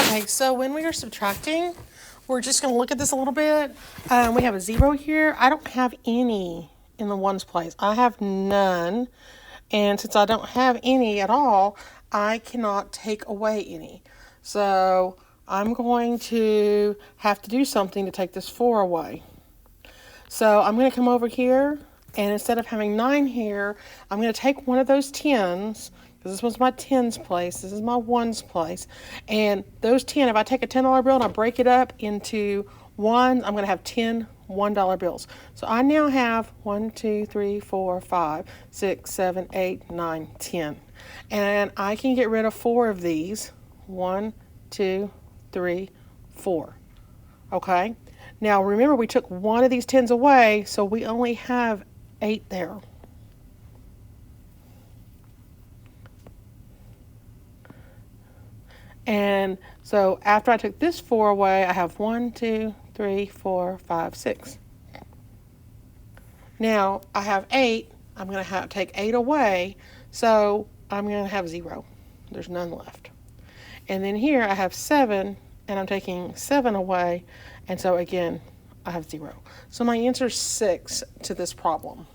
Okay, so when we are subtracting, we're just going to look at this a little bit. We have a 0 here. I don't have any in the ones place. I have none. And since I don't have any at all, I cannot take away any. So I'm going to have to do something to take this 4 away. So I'm going to come over here, and instead of having 9 here, I'm going to take one of those 10s, because this was my 10s place, this is my 1s place, and those 10, if I take a $10 bill and I break it up into ones, I'm going to have 10 $1 bills. So I now have 1, 2, 3, 4, 5, 6, 7, 8, 9, 10. And I can get rid of 4 of these. 1, 2, 3, 4. Okay? Now remember, we took one of these 10s away, so we only have 8 there. And so after I took this 4 away, I have 1, 2, 3, 4, 5, 6. Now I have 8. I'm going to take 8 away, so I'm going to have 0. There's none left. And then here I have 7, and I'm taking 7 away, and so again I have 0. So my answer is 6 to this problem.